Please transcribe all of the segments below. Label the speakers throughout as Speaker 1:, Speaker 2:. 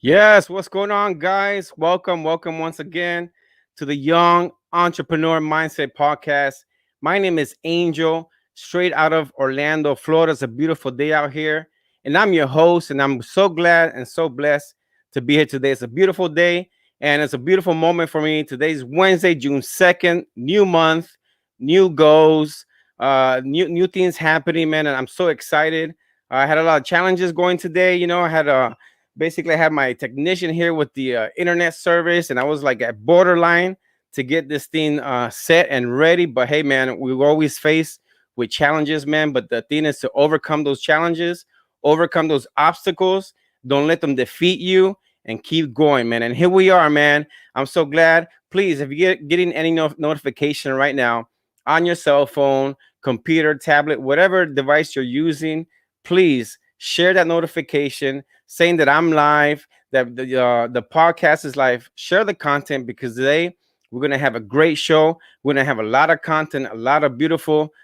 Speaker 1: Yes, what's going on, guys? Welcome once again to the Young Entrepreneur Mindset Podcast. My name is Angel, straight out of Orlando, Florida. It's a beautiful day out here, and I'm your host, and I'm so glad and so blessed to be here today. It's a beautiful day, and it's a beautiful moment for me. Today's Wednesday, June 2nd, new month, new goals, new things happening, man, and I'm so excited. I had a lot of challenges going today. I had a basically I had my technician here with the internet service, and I was like at borderline to get this thing set and ready. But hey, man, we always face with challenges, man. But the thing is to overcome those challenges, overcome those obstacles. Don't let them defeat you, and keep going, man. And here we are, man. I'm so glad. Please, if you're getting any notification right now on your cell phone, computer, tablet, whatever device you're using, please share that notification saying that I'm live, that the podcast is live. Share the content because today we're gonna have a great show. We're gonna have a lot of content, a lot of beautiful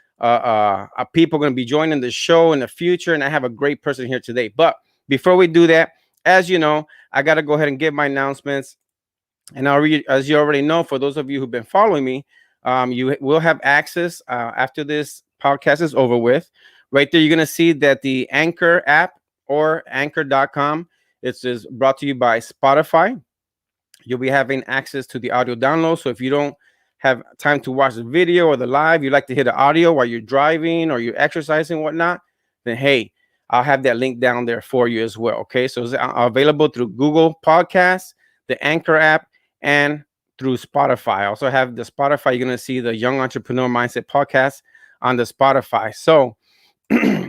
Speaker 1: people gonna be joining the show in the future, and I have a great person here today. But before we do that, as you know, I gotta go ahead and give my announcements. And as you already know, for those of you who've been following me, you will have access after this podcast is over with. Right there, you're going to see that the Anchor app or anchor.com, it's is brought to you by Spotify. You'll be having access to the audio download. So if you don't have time to watch the video or the live, you like to hear the audio while you're driving or you're exercising, whatnot, then hey, I'll have that link down there for you as well. Okay. So it's available through Google Podcasts, the Anchor app, and through Spotify. I also have the Spotify. You're going to see the Young Entrepreneur Mindset podcast on the Spotify. So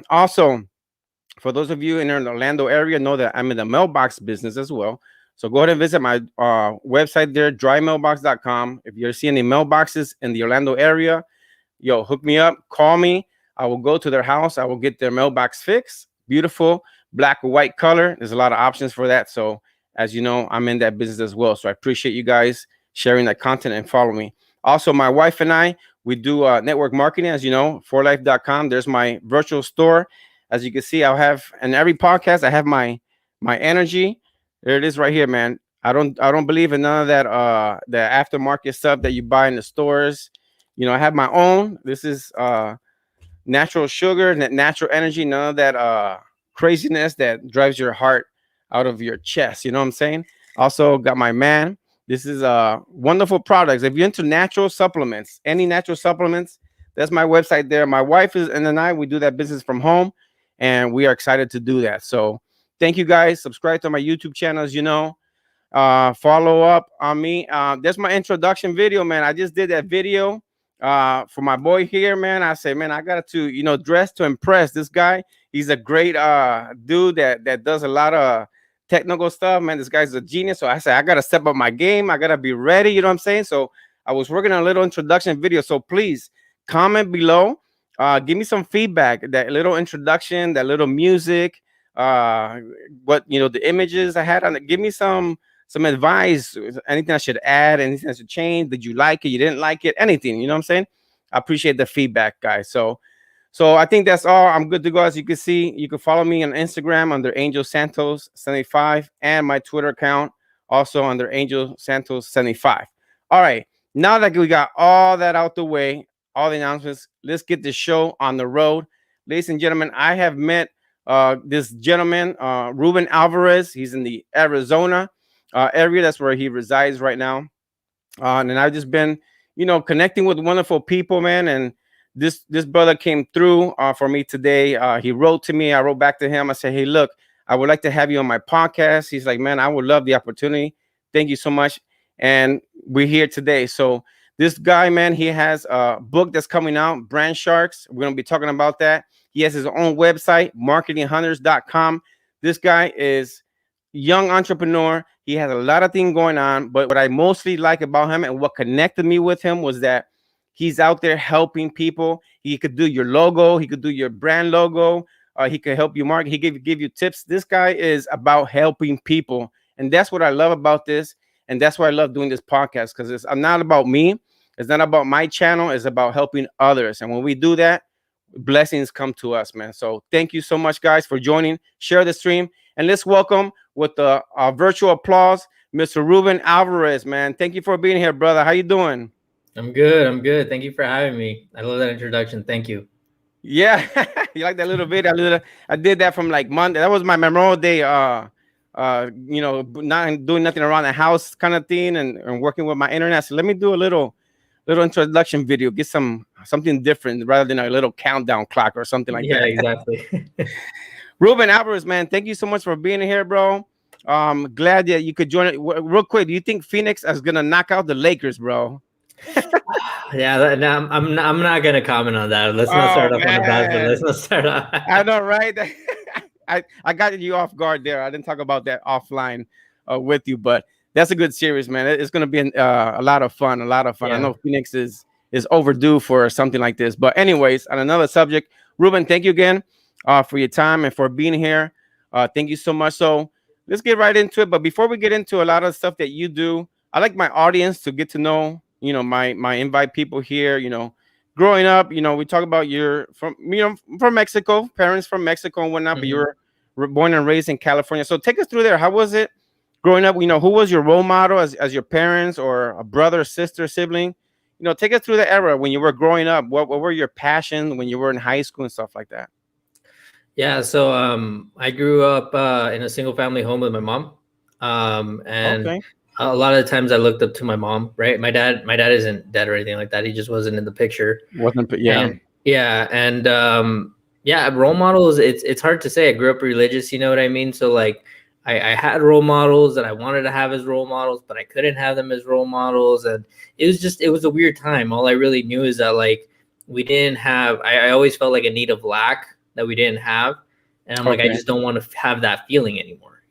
Speaker 1: also, for those of you in the Orlando area, know that I'm in the mailbox business as well. So go ahead and visit my website there, drymailbox.com. If you're seeing any mailboxes in the Orlando area, hook me up, call me. I will go to their house. I will get their mailbox fixed. Beautiful black or white color. There's a lot of options for that. So as you know, I'm in that business as well. So I appreciate you guys sharing that content and follow me. Also, my wife and I, we do network marketing, as you know, forlife.com. There's my virtual store. As you can see, I'll have in every podcast, I have my energy. There it is right here, man. I don't believe in none of that the aftermarket stuff that you buy in the stores. I have my own. This is natural sugar, natural energy, none of that craziness that drives your heart out of your chest. You know what I'm saying? Also got my man. This is wonderful products. If you're into natural supplements, any natural supplements, that's my website there. My wife is and I, we do that business from home, and we are excited to do that. So thank you guys. Subscribe to my YouTube channel, as you know. Follow up on me. There's my introduction video, man. I just did that video for my boy here, man. I say, man, I got to, dress to impress this guy. He's a great dude that does a lot of technical stuff, man. This guy's a genius. So I said, I gotta step up my game. I gotta be ready. You know what I'm saying? So I was working on a little introduction video. So please comment below. Give me some feedback. That little introduction, that little music, what the images I had on it. Give me some advice, anything I should add, anything I should change. Did you like it? You didn't like it? Anything, you know what I'm saying? I appreciate the feedback, guys. So I think that's all. I'm good to go. As you can see, you can follow me on Instagram under Angel Santos 75 and my Twitter account also under Angel Santos 75. All right. Now that we got all that out the way, all the announcements, let's get the show on the road. Ladies and gentlemen, I have met this gentleman, Ruben Alvarez. He's in the Arizona area. That's where he resides right now. And I've just been, connecting with wonderful people, man. And this brother came through for me today. He wrote to me. I wrote back to him. I said, hey, look, I would like to have you on my podcast. He's like, man, I would love the opportunity. Thank you so much. And we're here today. So this guy, man, he has a book that's coming out, Brand Sharks. We're going to be talking about that. He has his own website, marketinghunters.com. This guy is young entrepreneur. He has a lot of things going on. But what I mostly like about him and what connected me with him was that he's out there helping people. He could do your logo. He could do your brand logo. He could help you market. He give you tips. This guy is about helping people. And that's what I love about this. And that's why I love doing this podcast, because it's not about me. It's not about my channel. It's about helping others. And when we do that, blessings come to us, man. So thank you so much, guys, for joining. Share the stream, and let's welcome with the virtual applause, Mr. Ruben Alvarez, man. Thank you for being here, brother. How you doing?
Speaker 2: I'm good. I'm good. Thank you for having me. I love that introduction. Thank you.
Speaker 1: Yeah, you like that little bit? I did that from like Monday. That was my Memorial Day. Not doing nothing around the house kind of thing, and working with my internet. So let me do a little introduction video. Get something different rather than a little countdown clock or something like
Speaker 2: Yeah,
Speaker 1: that.
Speaker 2: exactly.
Speaker 1: Ruben Alvarez, man, thank you so much for being here, bro. Glad that you could join it. Real quick, do you think Phoenix is gonna knock out the Lakers, bro?
Speaker 2: Yeah, I'm not gonna comment on that. Let's not
Speaker 1: Oh
Speaker 2: start off on a bad foot.
Speaker 1: man,
Speaker 2: Let's not start off.
Speaker 1: I know, right? I got you off guard there. I didn't talk about that offline with you, but that's a good series, man. It's going to be a lot of fun. A lot of fun. I
Speaker 2: Yeah.
Speaker 1: know Phoenix is overdue for something like this. But anyways, on another subject, Ruben, thank you again for your time and for being here. Thank you so much. So let's get right into it. But before we get into a lot of stuff that you do, I like my audience to get to know. My invite people here. Growing up, we talk about you're from Mexico, parents from Mexico and whatnot, but you
Speaker 2: Mhm.
Speaker 1: were born and raised in California. So take us through there. How was it growing up? Who was your role model as your parents or a brother, sister, sibling? Take us through the era when you were growing up. What were your passions when you were in high school and stuff like that?
Speaker 2: Yeah. So I grew up in a single family home with my mom, and
Speaker 1: Okay,
Speaker 2: a lot of the times I looked up to my mom. Right. My dad isn't dead or anything like that. He just wasn't in the picture.
Speaker 1: wasn't yeah.
Speaker 2: And yeah, and yeah, role models. It's hard to say. I grew up religious. You know what I mean? So like, I had role models that I wanted to have as role models, but I couldn't have them as role models, and it was a weird time. All I really knew is that like we didn't have. I always felt like a need of lack that we didn't have, and I'm like, I
Speaker 1: Okay,
Speaker 2: just don't want to have that feeling anymore.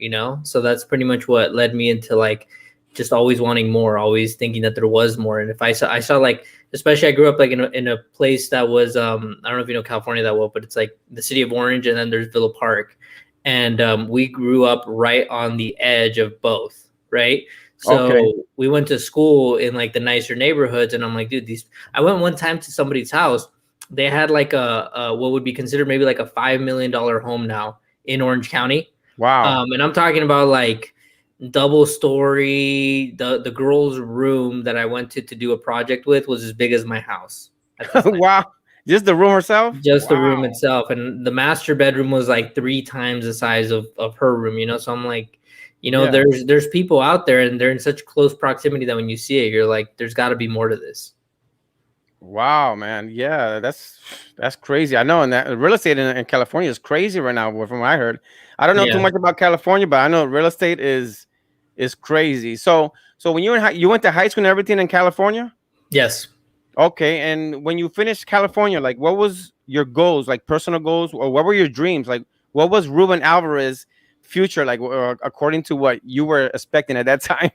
Speaker 2: So that's pretty much what led me into like just always wanting more, always thinking that there was more. And if I saw like, especially I grew up like in a place that was I don't know if you know California that well, but it's like the city of Orange and then there's Villa Park, and we grew up right on the edge of both, right?
Speaker 1: okay.
Speaker 2: So we went to school in like the nicer neighborhoods, and I'm like, dude, these. I went one time to somebody's house. They had like a what would be considered maybe like a $5 million home now in Orange County,
Speaker 1: Wow.
Speaker 2: and I'm talking about like double story. The girl's room that I went to do a project with was as big as my house at the time.
Speaker 1: Wow. Just the room herself?
Speaker 2: Just the room
Speaker 1: Wow.
Speaker 2: itself, and the master bedroom was like 3 times the size of her room. So I'm like,
Speaker 1: Yeah.
Speaker 2: there's people out there, and they're in such close proximity that when you see it, you're like, there's got to be more to this.
Speaker 1: Wow, man. Yeah, that's crazy. I know, and that real estate in California is crazy right now, from what I heard. I don't know too
Speaker 2: Yeah.
Speaker 1: much about California, but I know real estate is crazy. So when you were you went to high school and everything in California?
Speaker 2: Yes.
Speaker 1: Okay, and when you finished California, like what was your goals, like personal goals, or what were your dreams? Like what was Ruben Alvarez future like according to what you were expecting at that time?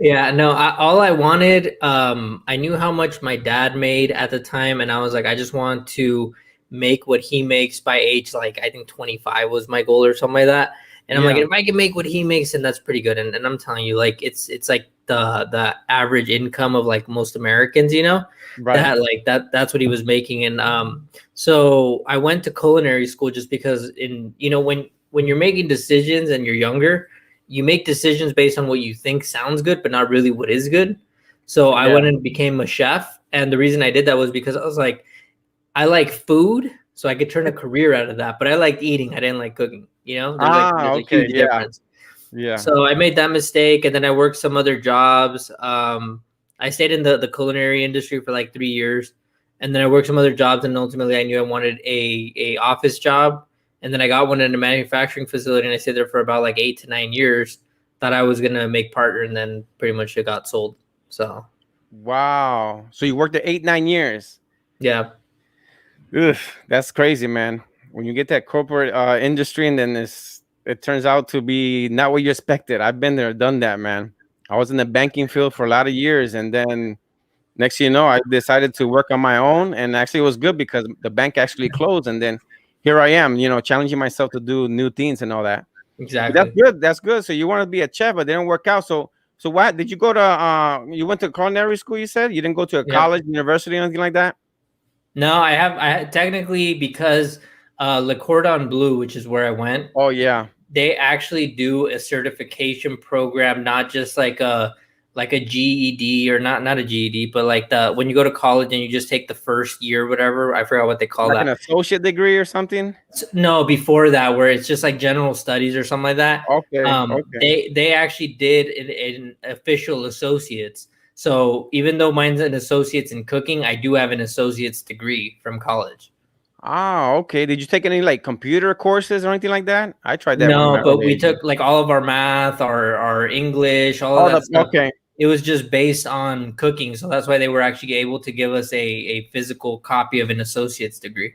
Speaker 2: Yeah, no, all I wanted, I knew how much my dad made at the time, and I was like, I just want to make what he makes by age, like, I think 25 was my goal or something like that. And I'm like,
Speaker 1: Yeah,
Speaker 2: if I can make what he makes, then that's pretty good. And I'm telling you, like, it's like the average income of like most Americans,
Speaker 1: right.
Speaker 2: that like that's what he was making. And so I went to culinary school just because when you're making decisions and you're younger, you make decisions based on what you think sounds good, but not really what is good. So I
Speaker 1: Yeah.
Speaker 2: went and became a chef. And the reason I did that was because I was like, I like food, so I could turn a career out of that. But I liked eating. I didn't like cooking. There's a
Speaker 1: Okay.
Speaker 2: huge
Speaker 1: Yeah.
Speaker 2: difference.
Speaker 1: Yeah.
Speaker 2: So I made that mistake, and then I worked some other jobs. I stayed in the culinary industry for like 3 years, and then I worked some other jobs, and ultimately I knew I wanted a office job, and then I got one in a manufacturing facility, and I stayed there for about like 8 to 9 years. Thought I was gonna make partner, and then pretty much it got sold. So
Speaker 1: Wow. So you worked there 8, 9 years.
Speaker 2: yeah,
Speaker 1: Ugh, that's crazy, man. When you get that corporate industry and then it turns out to be not what you expected. I've been there, done that, man. I was in the banking field for a lot of years, and then next thing you know, I decided to work on my own, and actually it was good because the bank actually closed, and then here I am, challenging myself to do new things and all that. But that's
Speaker 2: exactly.
Speaker 1: good. That's good. So you want to be a chef, but it didn't work out. So what did you go to? You went to culinary school? You said you didn't go to a
Speaker 2: Yep.
Speaker 1: college, university, anything like that?
Speaker 2: No, I technically, because Le Cordon Bleu, which is where I went,
Speaker 1: Oh yeah.
Speaker 2: they actually do a certification program, not just like a GED, or not a GED, but like the when you go to college and you just take the first year, whatever. I forgot what they call
Speaker 1: Like an
Speaker 2: that.
Speaker 1: associate degree or something?
Speaker 2: No, before that, where it's just like general studies or something like that.
Speaker 1: Okay, okay.
Speaker 2: They actually did an official associates. So even though mine's an associate's in cooking, I do have an associate's degree from college.
Speaker 1: Ah, okay. Did you take any like computer courses or anything like that? I tried that one in
Speaker 2: No,
Speaker 1: my
Speaker 2: but
Speaker 1: early
Speaker 2: we
Speaker 1: ages.
Speaker 2: took like all of our math, our English, all of
Speaker 1: Oh,
Speaker 2: that stuff.
Speaker 1: okay.
Speaker 2: It was just based on cooking, so that's why they were actually able to give us a physical copy of an associate's degree.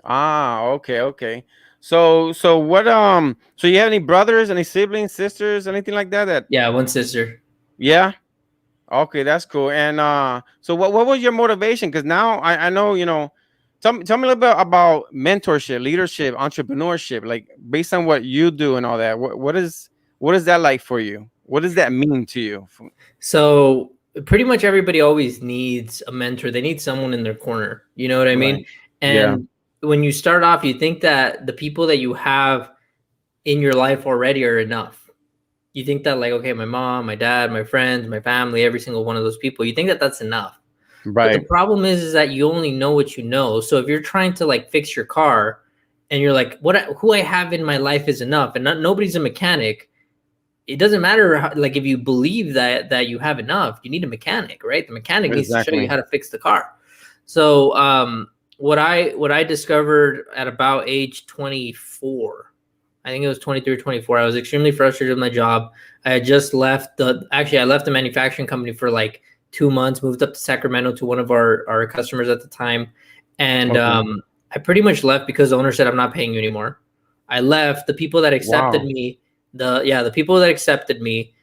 Speaker 1: Ah, okay, okay. So what so you have any brothers, any siblings, sisters, anything like that that
Speaker 2: Yeah, one sister.
Speaker 1: yeah? Okay, that's cool. And so what was your motivation? Because now I know, tell me a little bit about mentorship, leadership, entrepreneurship, like based on what you do and all that. What is that like for you? What does that mean to you?
Speaker 2: So pretty much everybody always needs a mentor. They need someone in their corner. You know what I mean?
Speaker 1: Right. Yeah.
Speaker 2: And when you start off, you think that the people that you have in your life already are enough. You think that, like, okay, my mom, my dad, my friends, my family, every single one of those people, you think that that's enough. But the
Speaker 1: Right.
Speaker 2: problem is that you only know what you know. So if you're trying to like fix your car and you're like, who I have in my life is enough, and nobody's a mechanic, it doesn't matter how, like, if you believe that you have enough, you need a mechanic, right? The mechanic needs to show you
Speaker 1: Exactly.
Speaker 2: how to fix the car. So what I discovered at about age 24, I think it was 23 or 24, I was extremely frustrated with my job. I had just left I left the manufacturing company for like 2 months, moved up to Sacramento to one of our customers at the time. And
Speaker 1: Okay.
Speaker 2: I pretty much left because the owner said, I'm not paying you anymore. I left. The people that accepted
Speaker 1: Wow.
Speaker 2: me, the people that accepted me,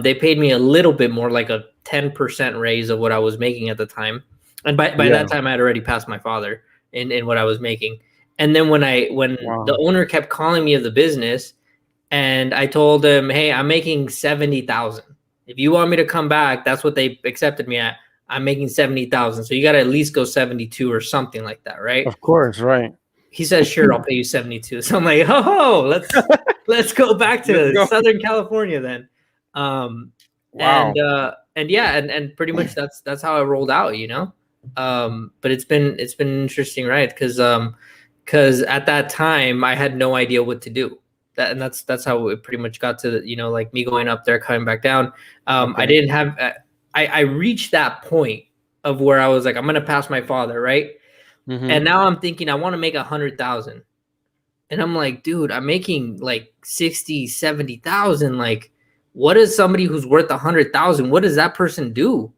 Speaker 2: they paid me a little bit more, like a 10% raise of what I was making at the time. And by
Speaker 1: Yeah.
Speaker 2: that time I had already passed my father in what I was making. And then when the
Speaker 1: Wow.
Speaker 2: owner kept calling me of the business, and I told him, "Hey, I'm making 70,000. If you want me to come back, that's what they accepted me at. I'm making 70,000. So you got to at least go 72 or something like that, right?"
Speaker 1: Of course, right.
Speaker 2: He says, "Sure, I'll pay you 72." So I'm like, "Oh, let's go back
Speaker 1: Let's
Speaker 2: to
Speaker 1: go.
Speaker 2: Southern California then." Um,
Speaker 1: Wow.
Speaker 2: and yeah, and pretty much that's how I rolled out, you know. But it's been an interesting ride because at that time I had no idea what to do. That's how it pretty much got to, like me going up there, coming back down. I
Speaker 1: Okay.
Speaker 2: didn't have I reached that point of where I was like, I'm gonna pass my father, right?
Speaker 1: Mm-hmm.
Speaker 2: And now I'm thinking I want to make 100,000. And I'm like, dude, I'm making like 60, 70,000. Like, what is somebody who's worth 100,000? What does that person do?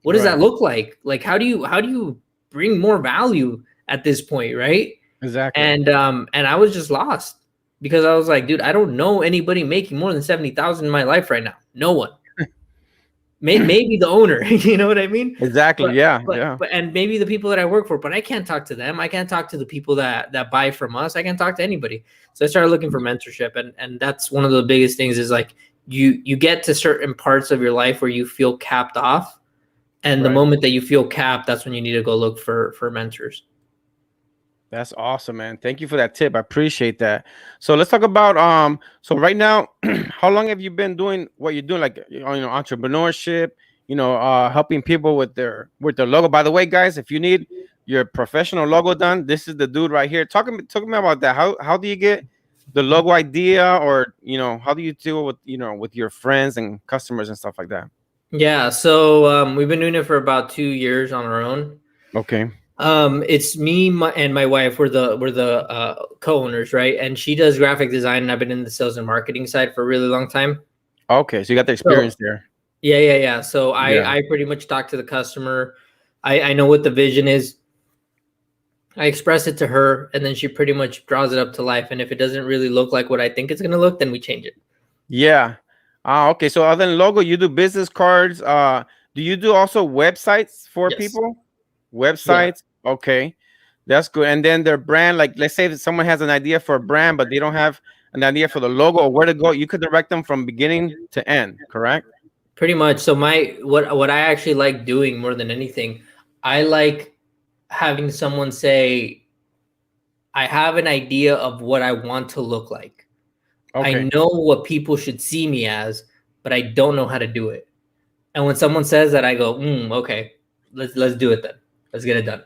Speaker 2: What does that
Speaker 1: Right.
Speaker 2: look like? Like, how do you bring more value at this point, right?
Speaker 1: Exactly.
Speaker 2: And I was just lost because I was like, dude, I don't know anybody making more than 70,000 in my life right now. No one. Maybe the owner, you know what I mean?
Speaker 1: Exactly.
Speaker 2: But
Speaker 1: Yeah.
Speaker 2: but
Speaker 1: Yeah.
Speaker 2: but and maybe the people that I work for, but I can't talk to them. I can't talk to the people that buy from us. I can't talk to anybody. So I started looking for mentorship, and that's one of the biggest things is like you get to certain parts of your life where you feel capped off, and the
Speaker 1: Right.
Speaker 2: moment that you feel capped, that's when you need to go look for mentors.
Speaker 1: That's awesome, man. Thank you for that tip. I appreciate that. So let's talk about so right now, how long have you been doing what you're doing, like entrepreneurship, helping people with their logo. By the way, guys, if you need your professional logo done, this is the dude right here. Talking about that. How do you get the logo idea, or how do you deal with with your friends and customers and stuff like that?
Speaker 2: Yeah, so we've been doing it for about 2 years on our own.
Speaker 1: Okay.
Speaker 2: It's me and my wife. We're the co-owners, right? And she does graphic design, and I've been in the sales and marketing side for a really long time.
Speaker 1: Okay. So you got the
Speaker 2: So
Speaker 1: experience there.
Speaker 2: yeah. So
Speaker 1: Yeah.
Speaker 2: I pretty much talk to the customer. I know what the vision is. I express it to her, and then she pretty much draws it up to life. And if it doesn't really look like what I think it's gonna look, then we change it.
Speaker 1: Yeah. Ah, okay. So other than logo, you do business cards. Do you do also websites for
Speaker 2: Yes.
Speaker 1: people?
Speaker 2: Yeah.
Speaker 1: Websites. Okay. That's good. And then their brand, like let's say that someone has an idea for a brand, but they don't have an idea for the logo or where to go, you could direct them from beginning to end, correct?
Speaker 2: Pretty much. So my what I actually like doing more than anything, I like having someone say, I have an idea of what I want to look like. I
Speaker 1: Okay.
Speaker 2: know what people should see me as, but I don't know how to do it. And when someone says that, I go, okay, let's do it then. Let's get it done.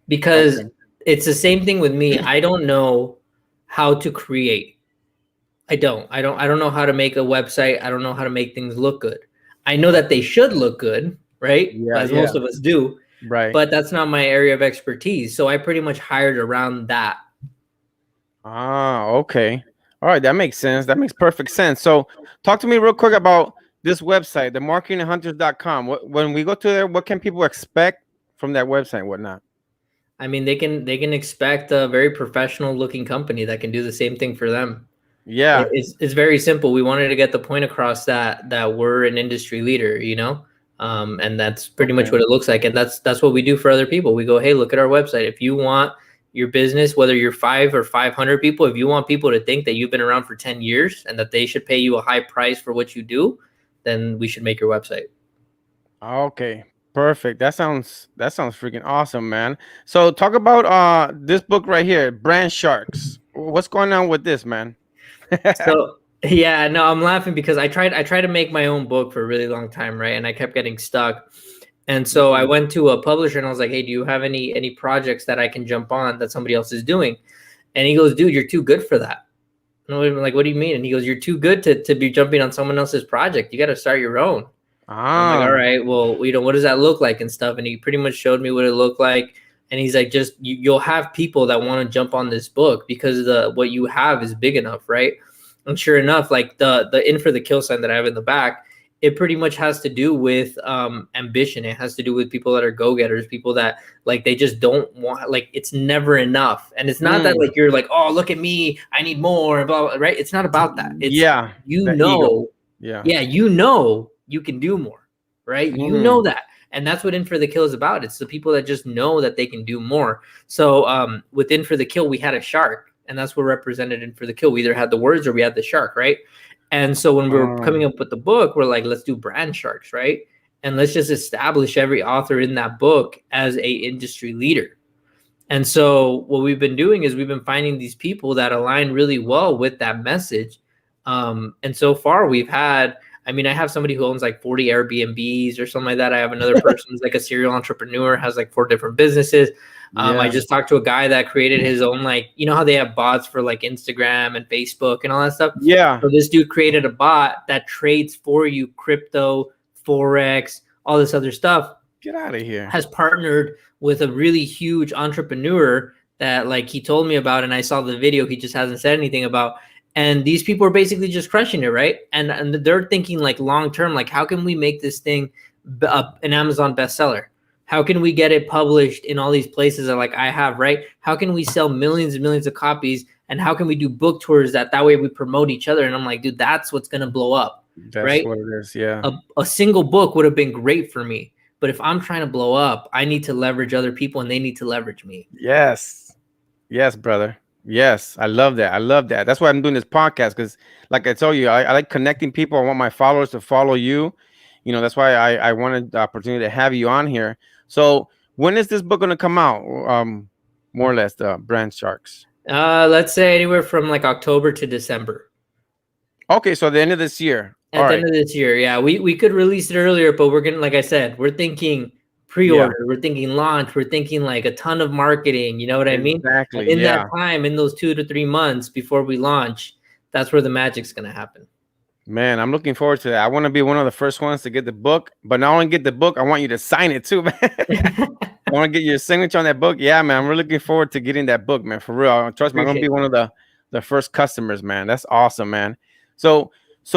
Speaker 2: Because
Speaker 1: Okay.
Speaker 2: it's the same thing with me. I don't know how to create. I don't know how to make a website. I don't know how to make things look good. I know that they should look good, right?
Speaker 1: Yeah.
Speaker 2: As
Speaker 1: Yeah.
Speaker 2: most of us do,
Speaker 1: Right.
Speaker 2: but that's not my area of expertise. So I pretty much hired around that.
Speaker 1: Ah, okay. All right, that makes sense. That makes perfect sense. So, talk to me real quick about this website, the marketinghunters.com. When we go to there, what can people expect from that website and whatnot?
Speaker 2: I mean, they can expect a very professional looking company that can do the same thing for them.
Speaker 1: Yeah.
Speaker 2: It's very simple. We wanted to get the point across that we're an industry leader, and that's pretty much
Speaker 1: Okay.
Speaker 2: what it looks like. And that's what we do for other people. We go, hey, look at our website. If you want your business, whether you're 5 or 500 people, if you want people to think that you've been around for 10 years and that they should pay you a high price for what you do, then we should make your website.
Speaker 1: Okay. Perfect. That sounds freaking awesome, man. So, talk about this book right here, Brand Sharks. What's going on with this, man?
Speaker 2: So yeah, no, I'm laughing because I tried to make my own book for a really long time, right? And I kept getting stuck. And so I
Speaker 1: Mm.
Speaker 2: went to a publisher and I was like, "Hey, do you have any projects that I can jump on that somebody else is doing?" And he goes, "Dude, you're too good for that." And I'm like, "What do you mean?" And he goes, "You're too good to be jumping on someone else's project. You got to start your own." I'm like,
Speaker 1: Ah.
Speaker 2: all right, well, what does that look like and stuff? And he pretty much showed me what it looked like. And he's like, just you'll have people that want to jump on this book because what you have is big enough, right? And sure enough, like the in for the kill sign that I have in the back, it pretty much has to do with ambition. It has to do with people that are go getters, people that like they just don't want, like it's never enough. And it's not that
Speaker 1: Mm.
Speaker 2: like you're like, oh, look at me, I need more, blah, blah, right? It's not about that. It's
Speaker 1: Yeah.
Speaker 2: you
Speaker 1: The ego.
Speaker 2: know
Speaker 1: Yeah.
Speaker 2: yeah, you can do more, right? You know
Speaker 1: Mm.
Speaker 2: that. And that's what In for the Kill is about. It's the people that just know that they can do more. So with In for the Kill, we had a shark, and that's what represented In for the Kill. We either had the words or we had the shark, right? And so when we were coming up with the book, we're like, let's do brand sharks, right? And let's just establish every author in that book as a industry leader. And so what we've been doing is we've been finding these people that align really well with that message. And so far we've had, I mean, I have somebody who owns like 40 Airbnbs or something like that. I have another person who's like a serial entrepreneur, has like 4 different businesses. I
Speaker 1: Yeah.
Speaker 2: just talked to a guy that created his own, like, you know how they have bots for like Instagram and Facebook and all that stuff.
Speaker 1: Yeah.
Speaker 2: So this dude created a bot that trades for you crypto, Forex, all this other stuff.
Speaker 1: Get out of here.
Speaker 2: Has partnered with a really huge entrepreneur that like he told me about, and I saw the video, he just hasn't said anything about. And these people are basically just crushing it, right? And they're thinking like long term, like how can we make this thing an Amazon bestseller? How can we get it published in all these places that like I have, right? How can we sell millions and millions of copies? And how can we do book tours that way we promote each other? And I'm like, dude, that's what's gonna blow up,
Speaker 1: That's
Speaker 2: right?
Speaker 1: what it is. Yeah.
Speaker 2: A single book would have been great for me. But if I'm trying to blow up, I need to leverage other people and they need to leverage me.
Speaker 1: Yes. Yes, brother. Yes. I love that. I love that. That's why I'm doing this podcast because, like I told you, I like connecting people. I want my followers to follow you. That's why I wanted the opportunity to have you on here. So, when is this book going to come out? More or less, the Brand Sharks.
Speaker 2: Let's say anywhere from like October to December.
Speaker 1: Okay. So, the end of this year. All
Speaker 2: At the
Speaker 1: right.
Speaker 2: end of this year, yeah. We could release it earlier, but we're gonna, like I said, we're thinking
Speaker 1: Yeah.
Speaker 2: pre-order, we're thinking launch, we're thinking like a ton of marketing, you know what I mean? And
Speaker 1: Exactly.
Speaker 2: in that
Speaker 1: Yeah.
Speaker 2: time, in those 2 to 3 months before we launch, that's where the magic's gonna happen.
Speaker 1: Man, I'm looking forward to that. I want to be one of the first ones to get the book, but not only get the book, I want you to sign it too, man. I want to get your signature on that book. Yeah, man. I'm really looking forward to getting that book, man. For real. Trust me, I'm gonna
Speaker 2: Appreciate
Speaker 1: be one of the first customers, man. That's awesome, man. So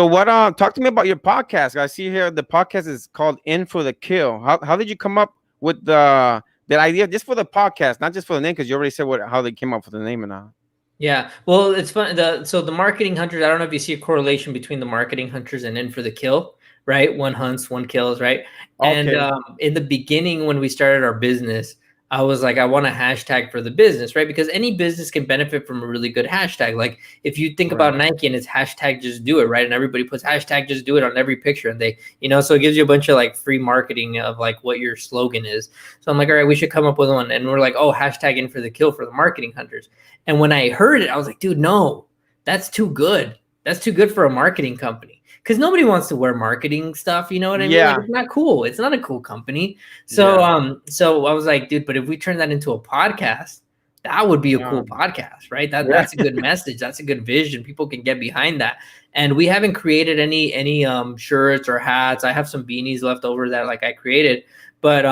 Speaker 1: what talk to me about your podcast. I see here the podcast is called In for the Kill. How did you come up with that idea just for the podcast, not just for the name, because you already said how they came up with the name and all.
Speaker 2: Yeah, well, it's fun. So the marketing hunters, I don't know if you see a correlation between the marketing hunters and In for the Kill, right? One hunts, one kills, right? And
Speaker 1: Okay.
Speaker 2: in the beginning, when we started our business, I was like, I want a hashtag for the business, right? Because any business can benefit from a really good hashtag. Like if you think
Speaker 1: Right.
Speaker 2: about Nike and it's hashtag just do it, right? And everybody puts hashtag just do it on every picture and they, so it gives you a bunch of like free marketing of like what your slogan is. So I'm like, all right, we should come up with one. And we're like, oh, hashtag in for the kill for the marketing hunters. And when I heard it, I was like, dude, no, that's too good. That's too good for a marketing company. Because nobody wants to wear marketing stuff, you know what I mean? Like
Speaker 1: Yeah.
Speaker 2: it's not cool. It's not a cool company. So
Speaker 1: Yeah.
Speaker 2: so I was like, dude, but if we turn that into a podcast, that would be a cool
Speaker 1: Um,
Speaker 2: podcast, right?
Speaker 1: yeah.
Speaker 2: That's a good message. That's a good vision. People can get behind that. And we haven't created any shirts or hats. I have some beanies left over that like I created, but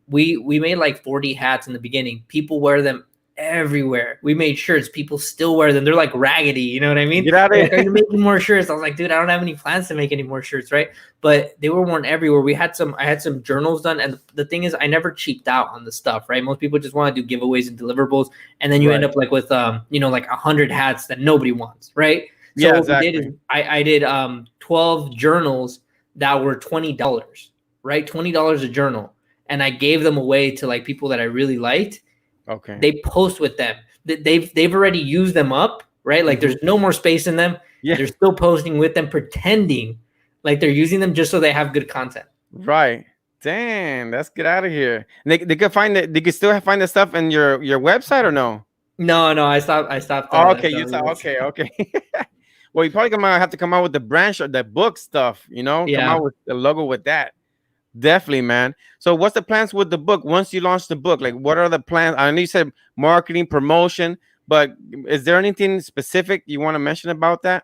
Speaker 2: we made like 40 hats in the beginning. People wear them everywhere. We made shirts. People still wear them. They're like raggedy. You know what I mean?
Speaker 1: Get out
Speaker 2: They're
Speaker 1: of
Speaker 2: like, are
Speaker 1: here.
Speaker 2: you making more shirts? I was like, dude, I don't have any plans to make any more shirts, right? But they were worn everywhere. I had some journals done. And the thing is, I never cheaped out on the stuff, right? Most people just want to do giveaways and deliverables. And then you end
Speaker 1: Right.
Speaker 2: up like with, like 100 hats that nobody wants, right? So
Speaker 1: Yeah,
Speaker 2: what we did is
Speaker 1: exactly.
Speaker 2: I did 12 journals that were $20, right? $20 a journal. And I gave them away to like people that I really liked.
Speaker 1: Okay.
Speaker 2: They post with them. They've already used them up, right? Like
Speaker 1: Mhm.
Speaker 2: there's no more space in them.
Speaker 1: Yeah.
Speaker 2: They're still posting with them, pretending like they're using them just so they have good content.
Speaker 1: Right. Damn, let's get out of here. They could find it. They could still find the stuff in your website or no?
Speaker 2: No, no, I stopped.
Speaker 1: Oh, okay, you said
Speaker 2: The
Speaker 1: okay, okay. Well, you probably gonna have to come out with the branch or the book stuff. Come
Speaker 2: yeah.
Speaker 1: out with the logo with that. Definitely, man. So, what's the plans with the book once you launch the book? Like, what are the plans? I know you said marketing, promotion, but is there anything specific you want to mention about that?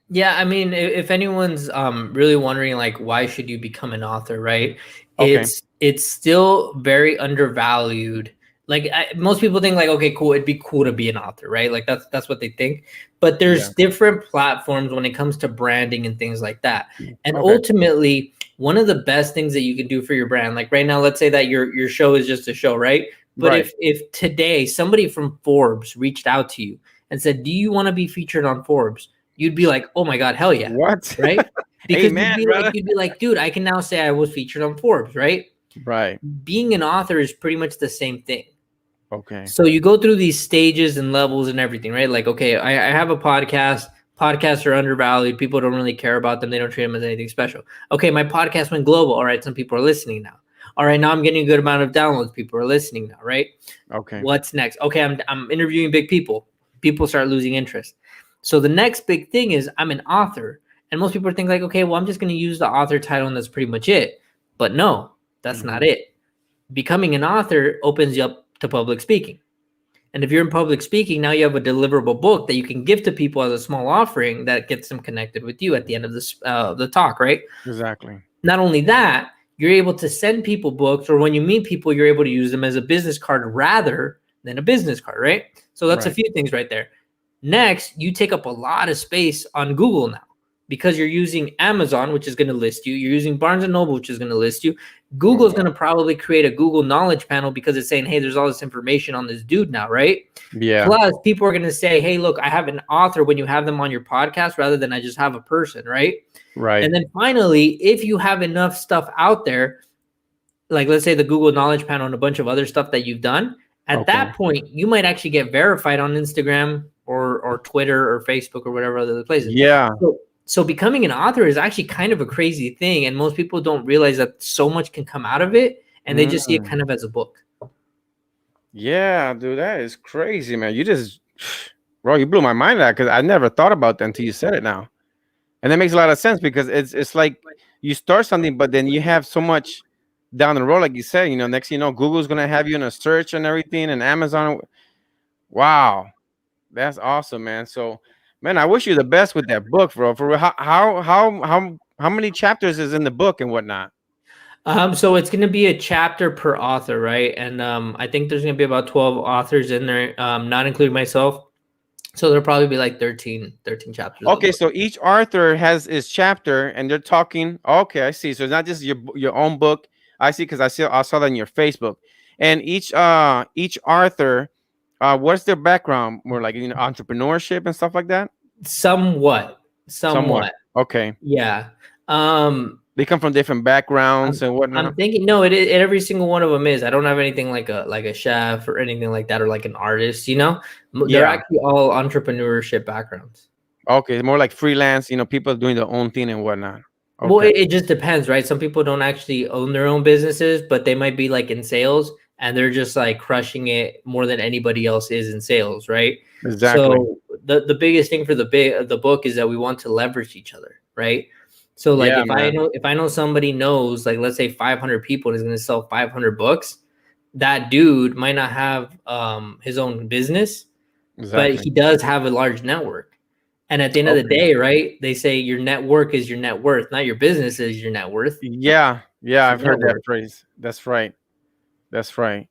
Speaker 2: Yeah, I mean, if anyone's really wondering like why should you become an author, right?
Speaker 1: Okay.
Speaker 2: It's still very undervalued. Like most people think like okay, cool, it'd be cool to be an author, right? Like that's what they think. But
Speaker 1: Yeah.
Speaker 2: there's different platforms when it comes to branding and things like that. And
Speaker 1: Okay.
Speaker 2: ultimately, one of the best things that you can do for your brand, like right now, let's say that your show is just a show, right? But
Speaker 1: Right.
Speaker 2: if today somebody from Forbes reached out to you and said, "Do you want to be featured on Forbes?" You'd be like, "Oh my god, hell yeah."
Speaker 1: What?
Speaker 2: Right? Because
Speaker 1: Amen, brother.
Speaker 2: you'd be like, "Dude, I can now say I was featured on Forbes," right?
Speaker 1: Right.
Speaker 2: Being an author is pretty much the same thing.
Speaker 1: Okay.
Speaker 2: So you go through these stages and levels and everything, right? Like, okay, I have a podcast. Podcasts are undervalued. People don't really care about them. They don't treat them as anything special. Okay, my podcast went global. All right, some people are listening now. All right, now I'm getting a good amount of downloads. People are listening now, right?
Speaker 1: Okay.
Speaker 2: What's next? Okay, I'm interviewing big people. People start losing interest. So the next big thing is I'm an author. And most people think like, okay, well, I'm just going to use the author title and that's pretty much it. But no, that's not
Speaker 1: Mhm.
Speaker 2: it. Becoming an author opens you up to public speaking. And if you're in public speaking, now you have a deliverable book that you can give to people as a small offering that gets them connected with you at the end of this the talk, right?
Speaker 1: Exactly.
Speaker 2: Not only that, you're able to send people books, or when you meet people, you're able to use them as a business card rather than a business card, right? So that's a
Speaker 1: Right.
Speaker 2: few things right there. Next, you take up a lot of space on Google now because you're using Amazon, which is going to list you. You're using Barnes and Noble, which is going to list you.
Speaker 1: Oh,
Speaker 2: Google's
Speaker 1: wow.
Speaker 2: going to probably create a Google knowledge panel because it's saying, hey, there's all this information on this dude now, right?
Speaker 1: Yeah.
Speaker 2: Plus, people are going to say, hey, look, I have an author when you have them on your podcast rather than I just have a person, right?
Speaker 1: Right.
Speaker 2: And then finally, if you have enough stuff out there, like let's say the Google Knowledge Panel and a bunch of other stuff that you've done, at
Speaker 1: Okay.
Speaker 2: that point, you might actually get verified on Instagram or Twitter or Facebook or whatever other places.
Speaker 1: Yeah.
Speaker 2: So becoming an author is actually kind of a crazy thing, and most people don't realize that so much can come out of it, and they just see it
Speaker 1: Mm.
Speaker 2: kind of as a book.
Speaker 1: Yeah, dude, that is crazy, man. You just, bro, you blew my mind that because I never thought about that until you said it now, and that makes a lot of sense because it's like you start something, but then you have so much down the road, like you said. Next thing you know, Google's gonna have you in a search and everything, and Amazon. Wow, that's awesome, man. So, man, I wish you the best with that book, bro. For real. How many chapters is in the book and whatnot?
Speaker 2: So it's going to be a chapter per author, right? And I think there's going to be about 12 authors in there, not including myself. So there'll probably be like 13 chapters of the
Speaker 1: Okay,
Speaker 2: book.
Speaker 1: so each author has his chapter, and they're talking. Okay, I see. So it's not just your own book. I see because I saw that in your Facebook, and each author, what's their background? More like entrepreneurship and stuff like that.
Speaker 2: Somewhat,
Speaker 1: Somewhat.
Speaker 2: somewhat.
Speaker 1: Okay.
Speaker 2: Yeah.
Speaker 1: They come from different backgrounds
Speaker 2: I'm
Speaker 1: and
Speaker 2: I'm
Speaker 1: whatnot.
Speaker 2: thinking no, every single one of them is. I don't have anything like a chef or anything like that or like an artist. You know, they're
Speaker 1: Yeah.
Speaker 2: actually all entrepreneurship backgrounds.
Speaker 1: Okay. More like freelance. People doing their own thing and whatnot.
Speaker 2: Well,
Speaker 1: Okay.
Speaker 2: it just depends, right? Some people don't actually own their own businesses, but they might be like in sales and they're just like crushing it more than anybody else is in sales, right?
Speaker 1: Exactly.
Speaker 2: So the biggest thing for the book is that we want to leverage each other, right? So like
Speaker 1: Yeah, man.
Speaker 2: if I know somebody knows like let's say 500 people and is going to sell 500 books, that dude might not have his own business, but
Speaker 1: Exactly.
Speaker 2: he does have a large network. And at the end of the
Speaker 1: Okay.
Speaker 2: day, right? They say your network is your net worth, not your business is your net worth.
Speaker 1: Yeah. Yeah.
Speaker 2: It's your
Speaker 1: I've heard that
Speaker 2: network.
Speaker 1: phrase. That's right. That's right.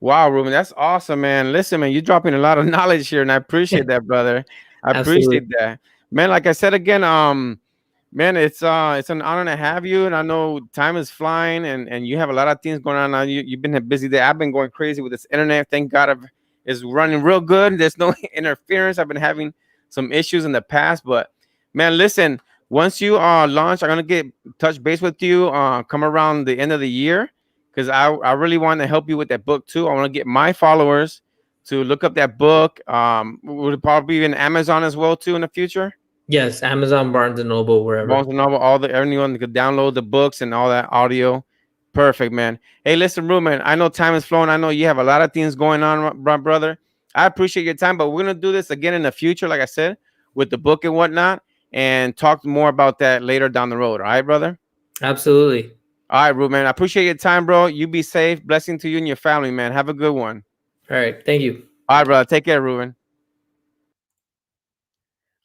Speaker 1: Wow, Ruben, that's awesome, man. Listen, man, you're dropping a lot of knowledge here, and I appreciate that, brother. I
Speaker 2: Absolutely.
Speaker 1: appreciate that, man. Like I said again, man, it's an honor to have you, and I know time is flying, and you have a lot of things going on now. You've been a busy day. I've been going crazy with this internet. Thank God, it's running real good. There's no interference. I've been having some issues in the past, but man, listen. Once you launch, I'm gonna get touch base with you. Come around the end of the year, because I really want to help you with that book too. I want to get my followers to look up that book. Would it probably be in Amazon as well too in the future?
Speaker 2: Yes, Amazon, Barnes and Noble, wherever.
Speaker 1: Barnes and Noble, anyone could download the books and all that audio. Perfect, man. Hey, listen, Ruben, I know time is flowing. I know you have a lot of things going on, brother. I appreciate your time, but we're gonna do this again in the future, like I said, with the book and whatnot, and talk more about that later down the road. All right, brother.
Speaker 2: Absolutely.
Speaker 1: All right, Ruben. I appreciate your time, bro. You be safe. Blessing to you and your family, man. Have a good one.
Speaker 2: All right. Thank you.
Speaker 1: All right, brother. Take care, Ruben.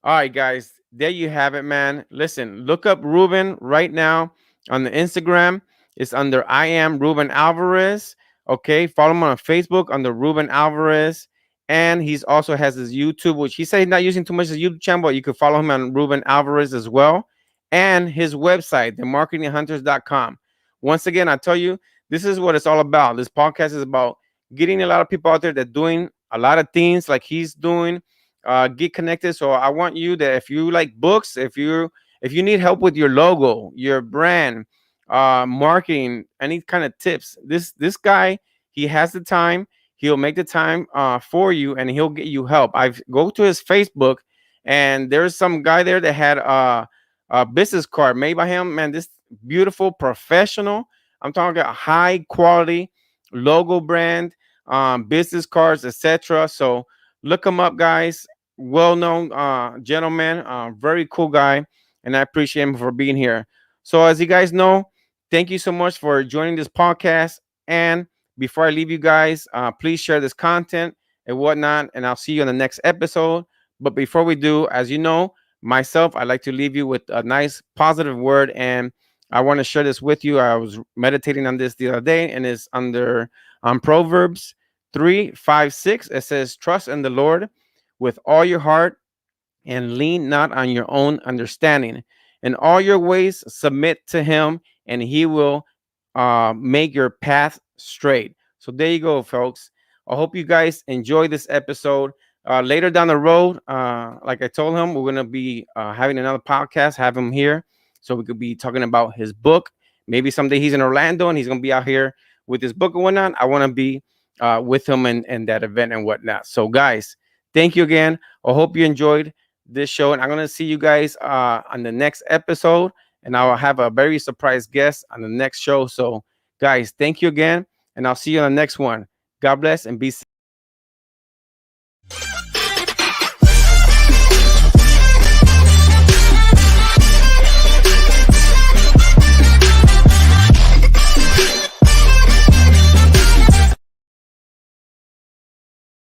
Speaker 1: All right, guys, there you have it, man. Listen, look up Ruben right now on the Instagram. It's under I am Ruben Alvarez. Okay, follow him on Facebook under Ruben Alvarez. And he's also has his YouTube, which he said he's not using too much his YouTube channel, but you can follow him on Ruben Alvarez as well. And his website, themarketinghunters.com. Once again, I tell you, this is what it's all about. This podcast is about getting a lot of people out there that doing a lot of things like he's doing, get connected. So I want you that if you like books, if you need help with your logo, your brand, marketing, any kind of tips, this guy, he has the time. He'll make the time for you, and he'll get you help. I've go to his Facebook, and there's some guy there that had a business card made by him. Man, this beautiful professional. I'm talking about high quality logo brand, business cards, etc. So look him up, guys. Well-known gentleman, very cool guy, and I appreciate him for being here. So, as you guys know, thank you so much for joining this podcast. And before I leave you guys, please share this content and whatnot, and I'll see you on the next episode. But before we do, as you know, myself, I like to leave you with a nice positive word, and I want to share this with you. I was meditating on this the other day, and it's under Proverbs 3:5-6. It says, "Trust in the Lord with all your heart and lean not on your own understanding. In all your ways, submit to him, and he will make your path straight." So there you go, folks. I hope you guys enjoy this episode. Later down the road, like I told him, we're gonna be having another podcast. Have him here, so we could be talking about his book. Maybe someday he's in Orlando and he's gonna be out here with his book and whatnot. I want to be with him in that event and whatnot. So, guys, thank you again. I hope you enjoyed this show, and I'm gonna see you guys on the next episode, and I'll have a very surprise guest on the next show. So, guys, thank you again, and I'll see you on the next one. God bless and be safe.